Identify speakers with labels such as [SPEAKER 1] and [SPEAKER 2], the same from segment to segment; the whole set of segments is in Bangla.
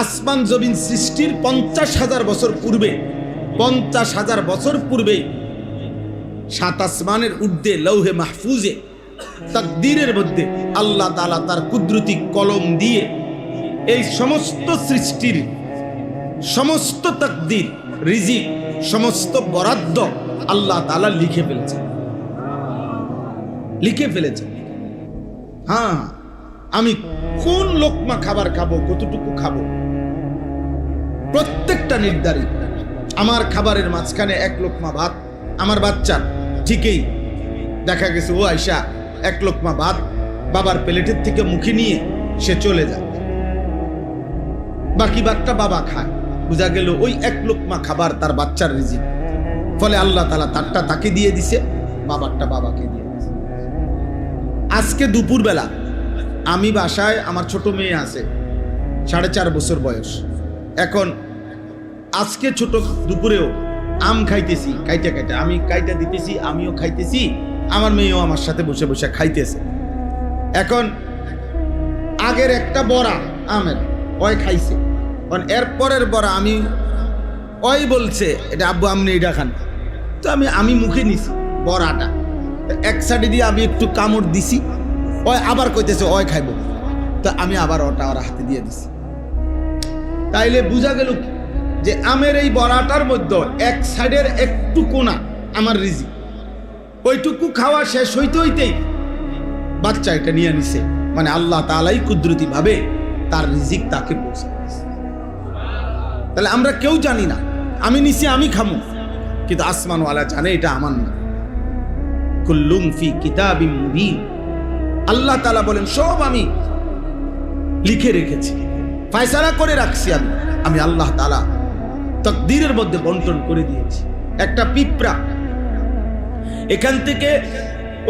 [SPEAKER 1] আসমান জমিন সৃষ্টির 50,000 বছর পূর্বে, 50,000 বছর পূর্বে সাত আসমানের ঊর্ধ্বে লৌহে মাহফুজে তাকদীরের মধ্যে আল্লাহ তাআলা তার কুদরতি কলম দিয়ে এই সমস্ত সৃষ্টির সমস্ত তাকদীর, রিজিক, সমস্ত বরাদ্দ আল্লাহ তাআলা লিখে ফেলেছে। হ্যাঁ, আমি কোন লোকমা খাবার খাবো, কতটুকু খাবো, প্রত্যেকটা নির্ধারিত। আমার খাবারের মাঝখানে এক লোকমা ভাত আমার বাচ্চার, ঠিকই দেখা গেছে ও আয়সা এক লোকমা ভাত বাবার প্লেটের থেকে মুখে নিয়ে সে চলে যায়, বাকি ভাতটা বাবা খায়। বোঝা গেল ওই এক লোকমা খাবার তার বাচ্চার রিজিক। ফলে আল্লাহ তাআলা তারটা তাকে দিয়ে দিছে, বাবারটা বাবাকে দিয়ে দিছে। আজকে দুপুরবেলা আমি বাসায়, আমার ছোট মেয়ে আছে 4.5 বছর বয়স। এখন আজকে ছোট দুপুরেও আম খাইতেছি, কাইটা আমি কাইটা দিতেছি, আমিও খাইতেছি, আমার মেয়েও আমার সাথে বসে বসে খাইতেছে। এখন আগের একটা বড়া আমের ওই খাইছে, কারণ এরপরের বড়া আমি ওই বলছে এটা আব্বু আপনি এটা খান, তো আমি মুখে নিছি বড়াটা, এক সাইডে দিয়ে আমি একটু কামড় দিছি, ওই আবার কইতেছে ওই খাইব, তো আমি আবার ওটা ওর হাতে দিয়ে দিছি। তাইলে বোঝা গেল যে আমের এই বড়াটার মধ্যে এক সাইডের একটু কোনা আমার রিজিক, ওইটুকু খাওয়া শেষ হইতেই বাচ্চা এটা নিয়ে নিছে। মানে আল্লাহ তাআলাই কুদরতি ভাবে তার রিজিক তাকে পৌঁছে দিয়েছে। তাহলে আমরা কেউ জানি না, আমি নিছি আমি খামু, কিন্তু আসমানওয়ালা জানে এটা আমার না। কুল্লুম ফি কিতাবিম মুবিন, আল্লাহ তাআলা বলেন সব আমি লিখে রেখেছি, ফয়সালা করে রাখছি। আমি আল্লাহ তাআলা তাকদীরের মধ্যে বন্টন করে দিয়েছি। একটা পিঁপড়া এখান থেকে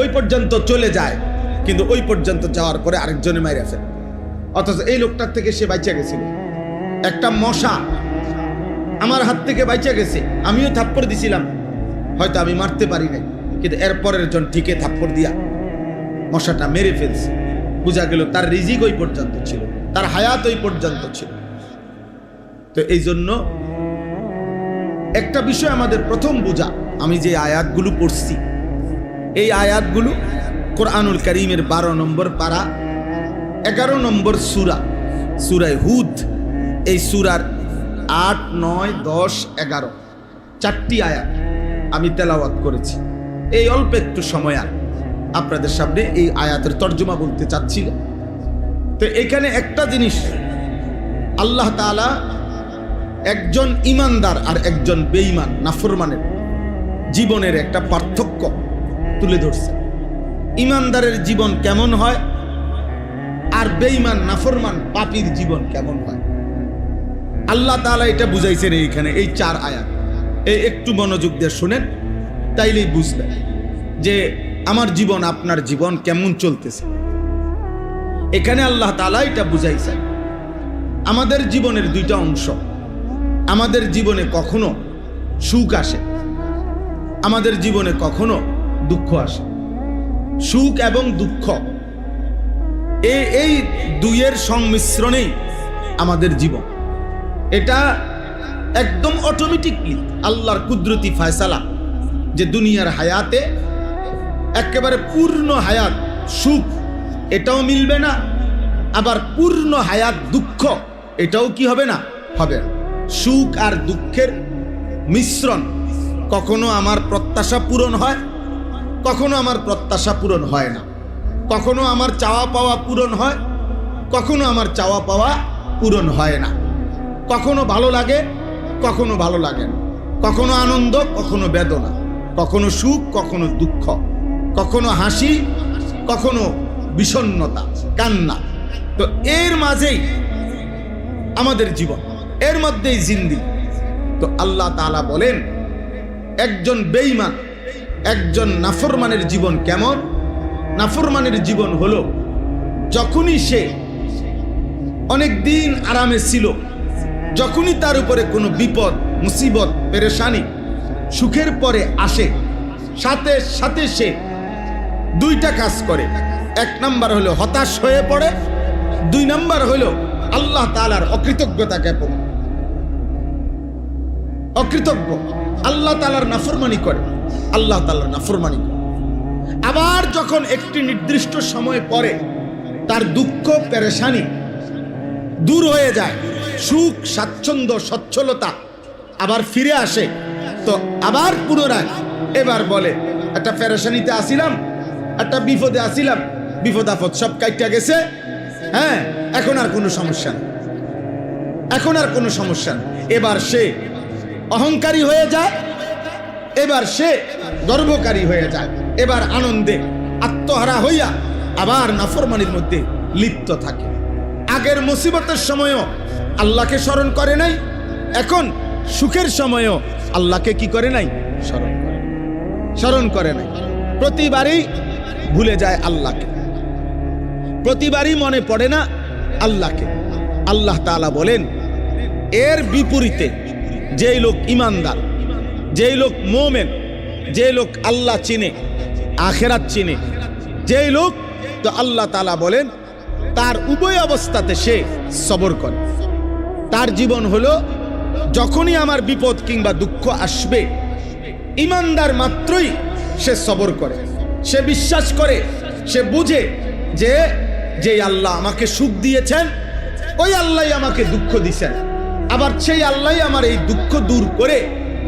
[SPEAKER 1] ওই পর্যন্ত চলে যায়, কিন্তু ওই পর্যন্ত যাওয়ার পরে আরেকজনে মাইরা ফেলে, অথচ এই লোকটার থেকে সে বাইচা গেছিল। একটা মশা আমার হাত থেকে বাইচা গেছে, আমিও থাপ্পড় দিছিলাম, হয়তো আমি মারতে পারি নাই, কিন্তু এরপরের জন ঠিকই থাপ্পড় দিয়া মশাটা মেরে ফেলছে। বোঝা গেল তার রিজিক ওই পর্যন্ত ছিল, তার হায়াত ওই পর্যন্ত ছিল। তো এই জন্য একটা বিষয় আমাদের প্রথম বোঝা, আমি যে আয়াতগুলো পড়ছি এই আয়াতগুলো কোরআনুল কারীমের 12 নম্বর পারা 11 নম্বর সূরা হুদ, এই সূরার 8, 9, 10, 11 চারটি আয়াত আমি তেলাওয়াত করেছি। এই অল্প একটু সময় আর আপনাদের সামনে এই আয়াতের তর্জমা বলতে চাচ্ছিলাম। তো এখানে একটা জিনিস আল্লাহ তাআলা একজন ইমানদার আর একজন বেঈমান নাফরমানের জীবনের একটা পার্থক্য তুলে ধরছে। ইমানদারের জীবন কেমন হয় আর বেঈমান নাফরমান পাপীর জীবন কেমন হয়, আল্লাহ তাআলা এটা বুঝাইছেন এইখানে এই 4 আয়াত। একটু মনোযোগ দিয়ে শুনেন, তাইলেই বুঝবেন যে আমার জীবন আপনার জীবন কেমন চলতেছে। এখানে আল্লাহ তাআলা এটা বুঝাইছেন আমাদের জীবনের 2টা অংশ। আমাদের জীবনে কখনো সুখ আসে, আমাদের জীবনে কখনো দুঃখ আসে। সুখ এবং দুঃখ এই দুইয়ের সংমিশ্রণেই আমাদের জীবন। এটা একদম অটোমেটিকলি আল্লাহর কুদরতি ফয়সালা যে দুনিয়ার হায়াতে একেবারে পূর্ণ হায়াত সুখ এটাও মিলবে না, আবার পূর্ণ হায়াত দুঃখ এটাও কি হবে না, হবে না। সুখ আর দুঃখের মিশ্রণ, কখনো আমার প্রত্যাশা পূরণ হয়, কখনো আমার প্রত্যাশা পূরণ হয় না, কখনো আমার চাওয়া পাওয়া পূরণ হয়, কখনো আমার চাওয়া পাওয়া পূরণ হয় না, কখনো ভালো লাগে, কখনো ভালো লাগে না, কখনো আনন্দ, কখনো বেদনা, কখনো সুখ, কখনো দুঃখ, কখনো হাসি, কখনো বিষণ্ণতা, কান্না। তো এর মাঝেই আমাদের জীবন, এর মধ্যেই জিন্দেগি। তো আল্লাহ তাআলা বলেন একজন বেঈমান, একজন নাফরমানের জীবন কেমন? নাফরমানের জীবন হলো যখনই সে অনেক দিন আরামে ছিল, যখনই তার উপরে কোনো বিপদ, মুসিবত, পেরেশানি সুখের পরে আসে, সাথে সাথে সে 2টা কাজ করে। 1 নাম্বার হলো হতাশ হয়ে পড়ে, 2 নাম্বার হলো আল্লাহ তাআলার অকৃতজ্ঞতা জ্ঞাপন, অকৃতজ্ঞ, আল্লাহ তাআলার নাফরমানি করে, আল্লাহ তাআলার নাফরমানি করে। আবার যখন একটি নির্দিষ্ট সময় পরে তার দুঃখ পেরেশানি দূর হয়ে যায়, সুখ স্বাচ্ছন্দ্য সচ্ছলতা আবার ফিরে আসে, তো আবার পুনরায় এবার বলে একটা পেরেশানিতে আসিলাম, একটা বিপদে আসিলাম, বিপদ আপদ সব কাইটা গেছে, হ্যাঁ এখন আর কোনো সমস্যা নেই, এখন আর কোনো সমস্যা নেই। এবার সে অহংকারী হয়ে যায়, এবার সে গর্বকারী হয়ে যায়, এবার আনন্দে আত্মহারা হইয়া আবার নাফরমানির মধ্যে লিপ্ত থাকে। আগের মুসিবতের সময়ও আল্লাহকে স্মরণ করে নাই, এখন সুখের সময়ও আল্লাহকে কি করে নাই, স্মরণ করে নাই। প্রতিবারই ভুলে যায় আল্লাহকে, প্রতিবারই মনে পড়ে না আল্লাহকে। আল্লাহ তাআলা বলেন, এর বিপরীতে যেই লোক ইমানদার, যেই লোক মুমিন, যে লোক আল্লাহ চিনে, আখিরাত চিনে, যেই লোক, তো আল্লাহ তাআলা বলেন তার উভয় অবস্থাতে সে সবর করে। তার জীবন হলো যখনই আমার বিপদ কিংবা দুঃখ আসবে, ইমানদার মাত্রই সে সবর করে, সে বিশ্বাস করে, সে বুঝে যে যেই আল্লাহ আমাকে সুখ দিয়েছেন ওই আল্লাহই আমাকে দুঃখ দিয়েছেন, আবার সেই আল্লাহই আমার এই দুঃখ দূর করে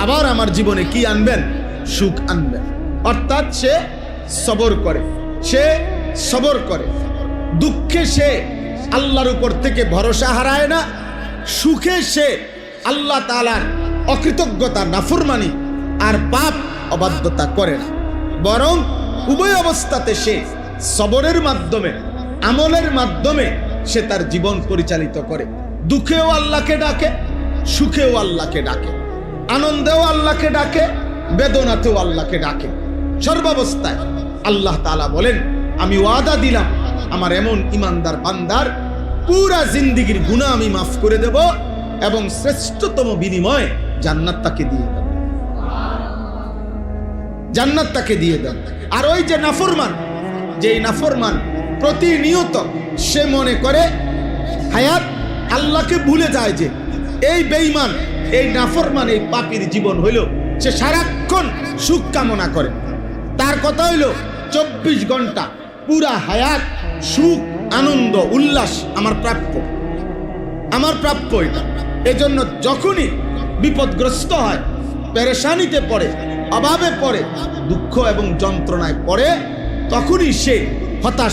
[SPEAKER 1] আবার আমার জীবনে কি আনবেন, সুখ আনবেন। অর্থাৎ সে সবর করে, সে সবর করে। দুঃখে সে আল্লাহর উপর থেকে ভরসা হারায় না, সুখে সে আল্লাহ তাআলার অকৃতজ্ঞতা, নাফরমানি আর পাপ অবাধ্যতা করে না, বরং উভয় অবস্থাতে সে সবরের মাধ্যমে, আমলের মাধ্যমে সে তার জীবন পরিচালিত করে। দুঃখেও আল্লাহকে ডাকে, সুখেও আল্লাহকে ডাকে, আনন্দেও আল্লাহকে ডাকে, বেদনাতেও আল্লাহকে ডাকে। সর্বাবস্থায় আল্লাহ তাআলা বলেন, আমি ওয়াদা দিলাম আমার এমন ইমানদার বান্দার পুরা জিন্দেগীর গুনাহ আমি মাফ করে দেব এবং শ্রেষ্ঠতম বিনিময় জান্নাত তাকে দিয়ে দেব, জান্নাত তাকে দিয়ে দেব। আর ওই যে নাফরমান, যেই নাফরমান প্রতিনিয়ত সে মনে করে হায়াত আল্লাহকে ভুলে যায়, যে এই বেঈমান, এই নাফরমান, এই পাপীর জীবন হইল সে সারাক্ষণ সুখ কামনা করে। তার কথা হইল 24 ঘন্টা পুরা হায়াত সুখ, আনন্দ, উল্লাস আমার প্রাপ্য, আমার প্রাপ্য এটা। এজন্য যখনই বিপদগ্রস্ত হয়, পেরেশানিতে পড়ে, অভাবে পড়ে, দুঃখ এবং যন্ত্রণায় পড়ে, তখনই সে হতাশ